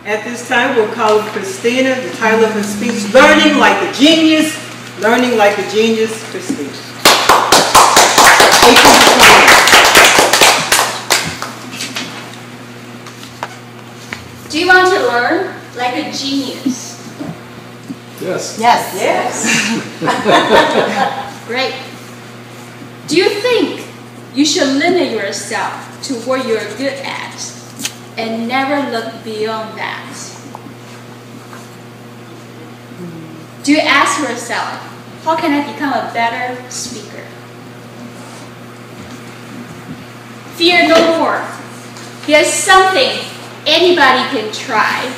At this time, we'll call up Christina. The title of her speech, Learning Like a Genius. Learning Like a Genius, Christina. Do you want to learn like a genius? Yes. Yes. Yes. Great. Do you think you should limit yourself to what you're good at and never look beyond that? Do you ask yourself, how can I become a better speaker? Fear no more. There's something anybody can try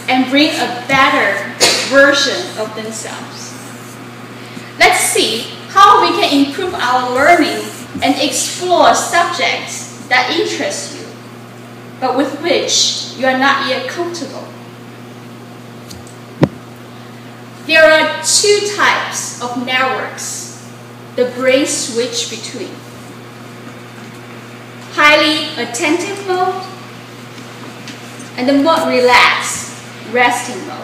and bring a better version of themselves. Let's see how we can improve our learning and explore subjects that interest you, but with which you are not yet comfortable. There are two types of networks the brain switch between: highly attentive mode and the more relaxed, resting mode.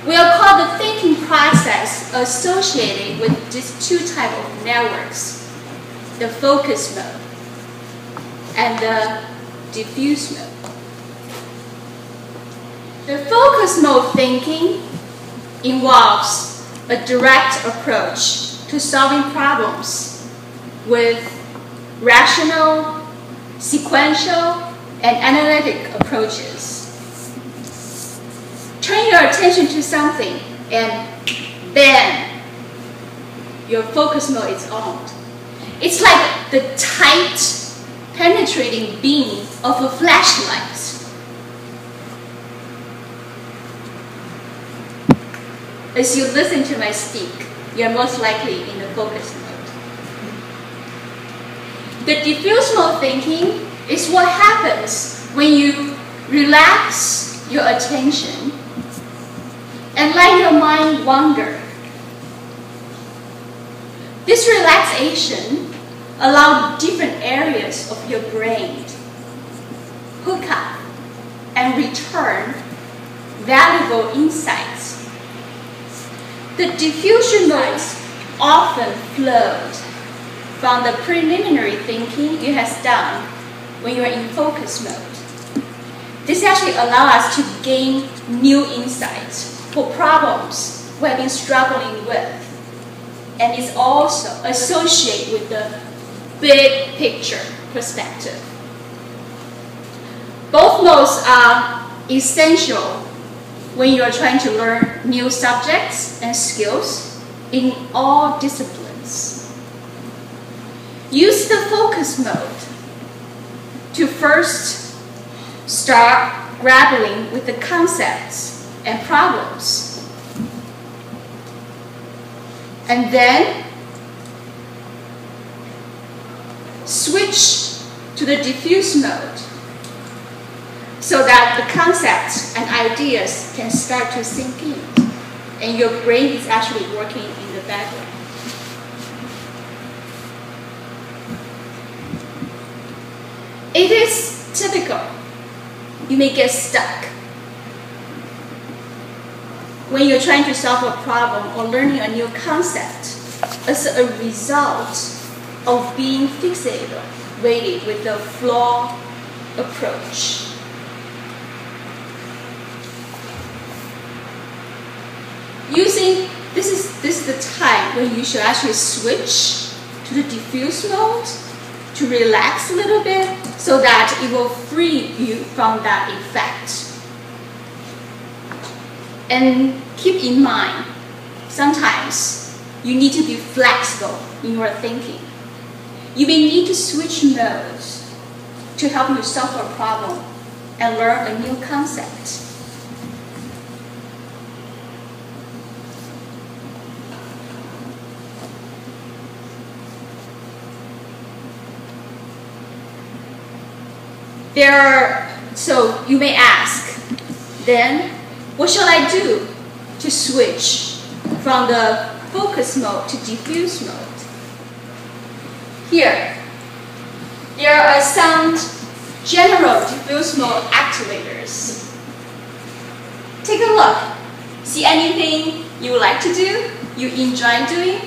We'll call the thinking process associated with these two types of networks the focus mode and the diffuse mode. The focus mode thinking involves a direct approach to solving problems with rational, sequential, and analytic approaches. Turn your attention to something and then your focus mode is on. It's like the tight, penetrating beam of a flashlight. As you listen to my speak, you're most likely in the focus mode. The diffuse mode thinking is what happens when you relax your attention and let your mind wander. This relaxation allows different areas of your brain to hook up and return valuable insights. The diffusion modes often flows from the preliminary thinking you have done when you are in focus mode. This actually allows us to gain new insights for problems we have been struggling with, and is also associated with the big picture perspective. Both modes are essential when you are trying to learn new subjects and skills in all disciplines. Use the focus mode to first start grappling with the concepts and problems. And then switch to the diffuse mode so that the concepts and ideas can start to sink in and your brain is actually working in the background. It is typical. You may get stuck when you're trying to solve a problem or learning a new concept as a result of being fixated with the flawed approach. This is the time when you should actually switch to the diffuse mode to relax a little bit so that it will free you from that effect. And keep in mind, sometimes you need to be flexible in your thinking. You may need to switch modes to help you solve a problem and learn a new concept. So you may ask, then what shall I do to switch from the focus mode to diffuse mode? Here, there are some general diffuse mode activators. Take a look. See anything you would like to do, you enjoy doing?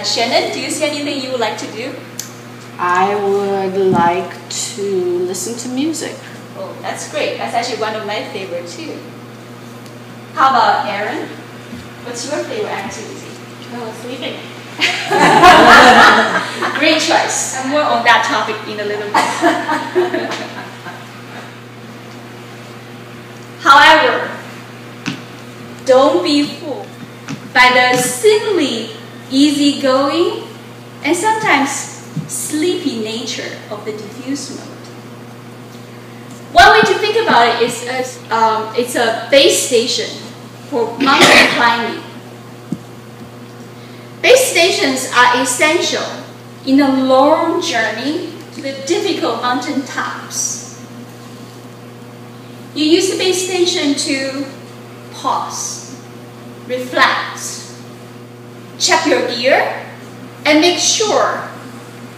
Shannon, do you see anything you would like to do? I would like to listen to music. Oh, that's great. That's actually one of my favorites too. How about Aaron? What's your favorite activity? Oh, sleeping. Great choice. I'm more on that topic in a little bit. However, don't be fooled by the seemingly easygoing and sometimes sleepy nature of the diffuse mode. One way to think about it is it's a base station for mountain climbing. Base stations are essential in a long journey to the difficult mountain tops. You use the base station to pause, reflect, check your gear, and make sure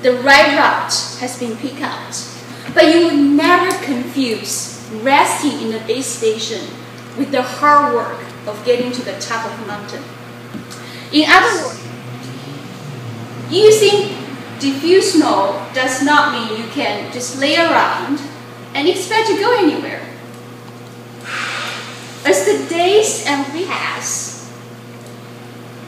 the right route has been picked out. But you will never confuse resting in the base station with the hard work of getting to the top of the mountain. In other words, using diffuse mode does not mean you can just lay around and expect to go anywhere. As the days and weeks pass,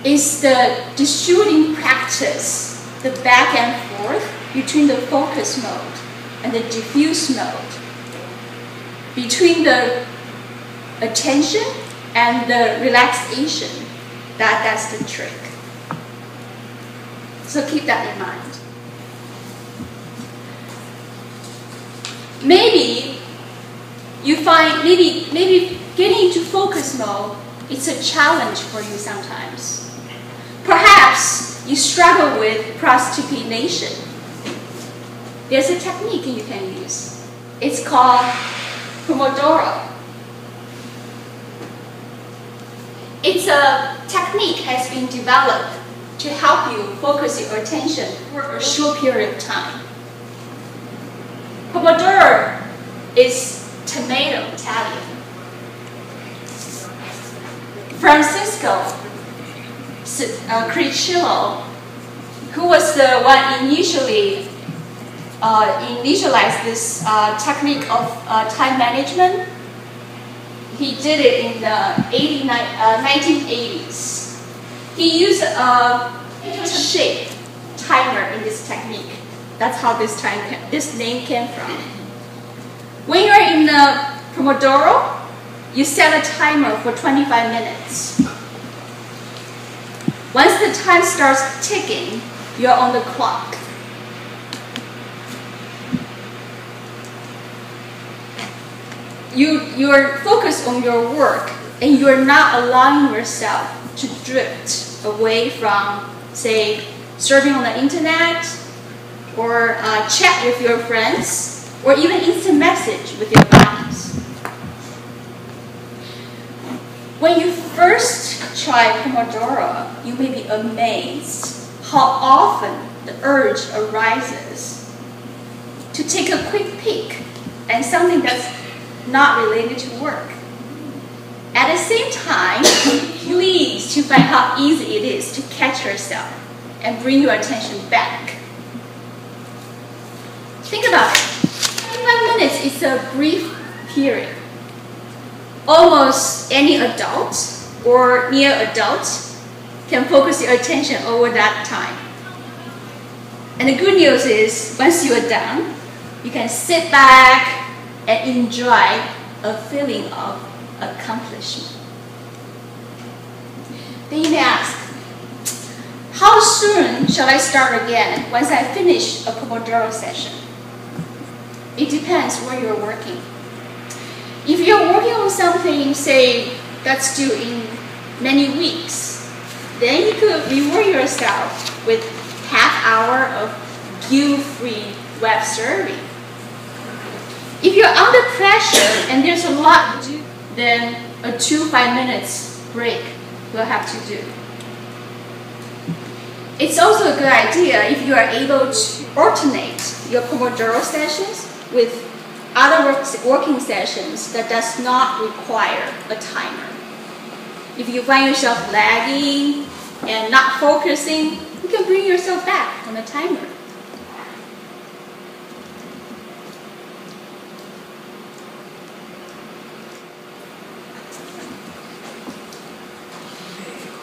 it's the distributing practice, the back and forth between the focus mode and the diffuse mode, between the attention and the relaxation, that's the trick. So keep that in mind. Maybe you find, maybe getting into focus mode, it's a challenge for you sometimes. Perhaps you struggle with procrastination. There's a technique you can use. It's called Pomodoro. It's a technique has been developed to help you focus your attention for a short period of time. Pomodoro is tomato Italian. Francisco Cricillo, who was the one initialized this technique of time management. He did it in the 1980s. He used a shape timer in this technique. That's how this name came from. When you're in the Pomodoro, you set a timer for 25 minutes. Once the time starts ticking, you're on the clock. You're focused on your work and you're not allowing yourself to drift away from, say, surfing on the internet or chat with your friends or even instant message with your buddies. When you first try Pomodoro, you may be amazed how often the urge arises to take a quick peek at something that's not related to work. At the same time, please to find how easy it is to catch yourself and bring your attention back. Think about it. 25 minutes is a brief period. Almost any adult or near adult can focus your attention over that time. And the good news is, once you are done, you can sit back and enjoy a feeling of accomplishment. Then you may ask, how soon shall I start again once I finish a Pomodoro session? It depends where you're working. If you're working on something, say, that's due in many weeks, then you could reward yourself with half hour of guilt-free web surfing. If you're under pressure and there's a lot to do, then a 2 5 minutes break will have to do. It's also a good idea if you are able to alternate your Pomodoro sessions with other working sessions that does not require a timer. If you find yourself lagging and not focusing, you can bring yourself back on a timer.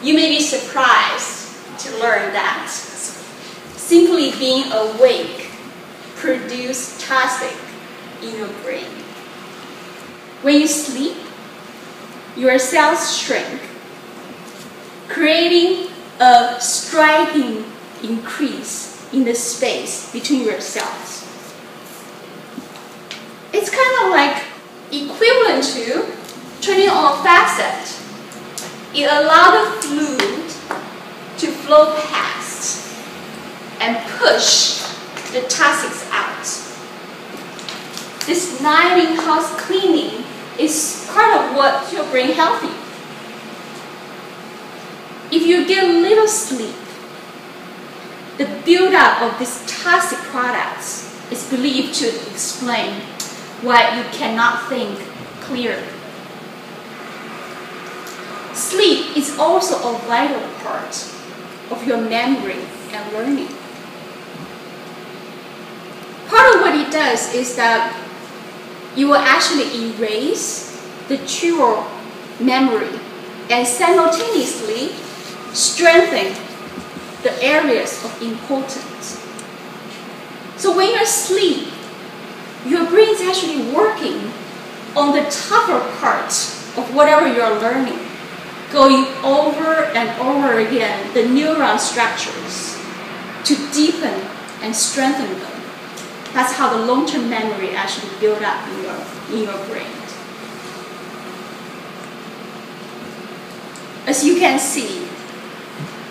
You may be surprised to learn that simply being awake produces toxic in your brain. When you sleep, your cells shrink, creating a striking increase in the space between your cells. It's kind of like equivalent to turning on a faucet. It allows the fluid to flow past and push the toxics out. This night in-house cleaning is part of what keeps your brain healthy. If you get little sleep, the buildup of these toxic products is believed to explain why you cannot think clearly. Sleep is also a vital part of your memory and learning. Part of what it does is that you will actually erase the true memory and simultaneously strengthen the areas of importance. So when you're asleep, your brain is actually working on the tougher parts of whatever you're learning, going over and over again the neuron structures to deepen and strengthen them. That's how the long-term memory actually builds up in your brain. As you can see,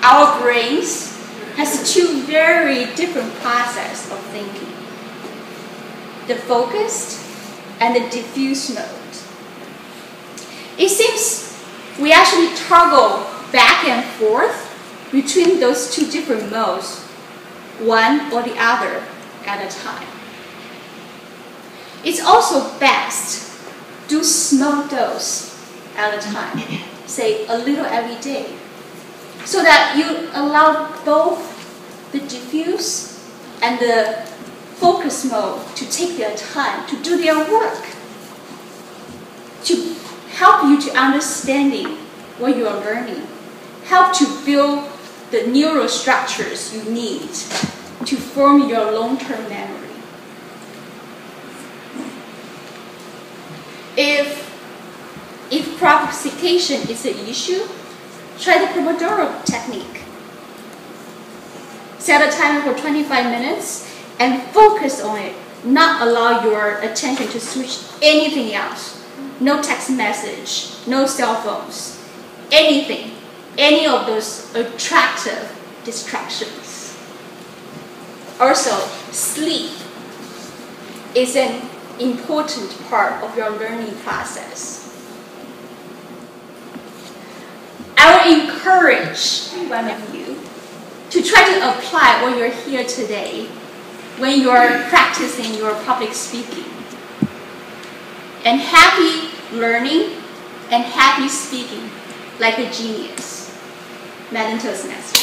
our brains has two very different processes of thinking. The focused and the diffuse mode. It seems we actually toggle back and forth between those two different modes, one or the other at a time. It's also best do small dose at a time, say a little every day, so that you allow both the diffuse and the focus mode to take their time to do their work, to help you to understanding what you are learning, help to build the neural structures you need to form your long-term memory. If procrastination is an issue, try the Pomodoro technique. Set a timer for 25 minutes and focus on it. Not allow your attention to switch anything else. No text message, no cell phones, anything, any of those attractive distractions. Also, sleep is an important part of your learning process. I will encourage one of you to try to apply what you're here today when you're practicing your public speaking. And happy learning and happy speaking like a genius. Madam Toastmaster.